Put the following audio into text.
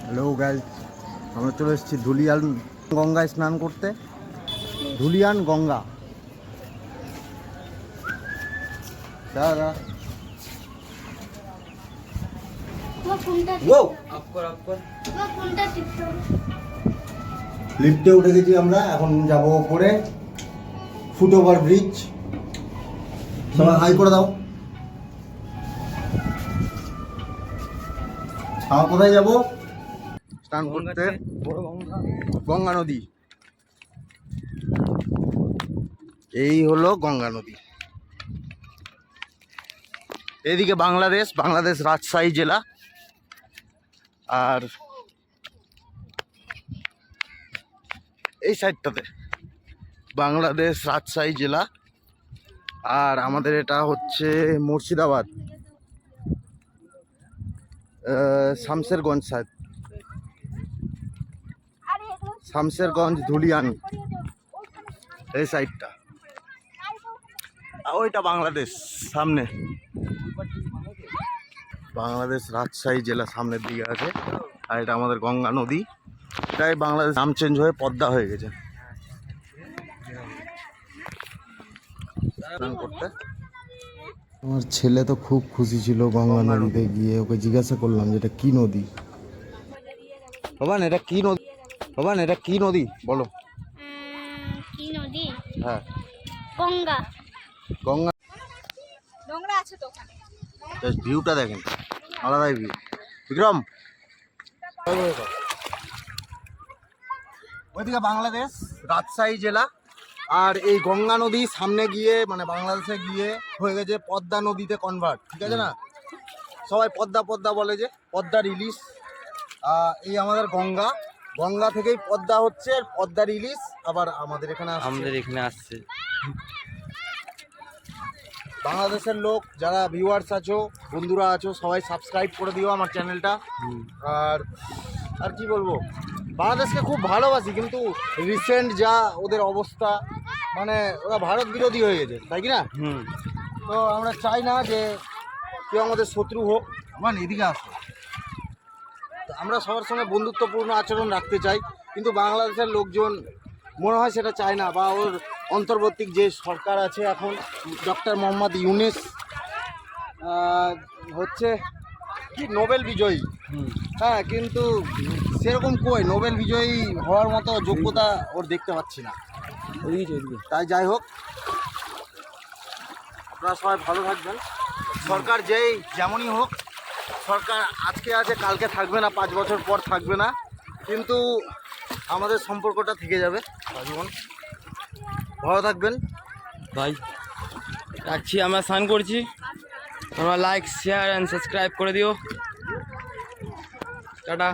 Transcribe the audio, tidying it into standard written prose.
Hello guys, আমরা চলে এসেছি ধুলিয়ান গঙ্গায় স্নান করতে। ধুলিয়ান গঙ্গা দাদা লিফটে উঠে গেছি আমরা, এখন যাব উপরে ফুটওভার ব্রিজ। সবাই হাই করে দাও। কোথায় যাব? স্নান করতে গঙ্গা নদী। এই হলো গঙ্গা নদী। এদিকে বাংলাদেশ রাজশাহী জেলা, আর এই সাইডটাতে বাংলাদেশ রাজশাহী জেলা, আর আমাদের এটা হচ্ছে মুর্শিদাবাদ, শামশেরগঞ্জ সাইড, শামশেরগঞ্জ ধুলিয়ান এই সাইডটা। ওইটা বাংলাদেশ সামনে, বাংলাদেশ রাজশাহী জেলা সামনের দিকে আছে। আর এটা আমাদের গঙ্গা নদী। এটাই বাংলাদেশ নাম চেঞ্জ হয়ে পদ্মা হয়ে গেছে। আমার ছেলে তো খুব খুশি ছিল গঙ্গা নদীতে গিয়ে। ওকে জিজ্ঞাসা করলাম যে এটা কি নদী। বাবান এটা কি নদী? বাবান এটা কি নদী বলো। কি নদী? হ্যাঁ, গঙ্গা। গঙ্গা। নোংরা আছে তো ওখানে। জাস্ট ভিউটা দেখেন, আলাদাই ভিউ। বিক্রম, ওইদিকে বাংলাদেশ রাজশাহী জেলা, আর এই গঙ্গা নদী সামনে গিয়ে মানে বাংলাদেশে গিয়ে হয়ে গেছে পদ্মা নদীতে কনভার্ট। ঠিক আছে না, সবাই পদ্মা পদ্মা বলে, যে পদ্মার ইলিশ। এই আমাদের গঙ্গা, গঙ্গা থেকেই পদ্মা হচ্ছে, পদ্মার ইলিশ আবার আমাদের এখানে আসছে। বাংলাদেশের লোক যারা ভিউয়ার্স আছো, বন্ধুরা আছো, সবাই সাবস্ক্রাইব করে দিও আমার চ্যানেলটা। আর কি বলবো, বাংলাদেশকে খুব ভালোবাসি, কিন্তু রিসেন্ট যা ওদের অবস্থা, মানে ওরা ভারত বিরোধী হয়ে গেছে, তাই কি না? তো আমরা চাই না যে কেউ আমাদের শত্রু হোক। আমার এদিকে আসো, আমরা সবার সঙ্গে বন্ধুত্বপূর্ণ আচরণ রাখতে চাই, কিন্তু বাংলাদেশের লোকজন মনে হয় সেটা চায় না। বা ওর অন্তর্বর্তী যে সরকার আছে এখন, ডক্টর মোহাম্মদ ইউনূস হচ্ছে কি নোবেল বিজয়ী। হ্যাঁ, কিন্তু সেরকম কই নোবেল বিজয়ী হওয়ার মতো যোগ্যতা ওর দেখতে পাচ্ছি না। তাই যাই হোক, আপনারা সবাই ভালো থাকবেন। সরকার যেমনই হোক, সরকার আজকে আছে কালকে থাকবে না, 5 বছর পর থাকবে না, কিন্তু আমাদের সম্পর্কটা থেকে যাবে জীবন। ভালো থাকবেন ভাই, রাখছি। আমরা স্নান করছি। তোমরা লাইক, শেয়ার অ্যান্ড সাবস্ক্রাইব করে দিও। টাটা।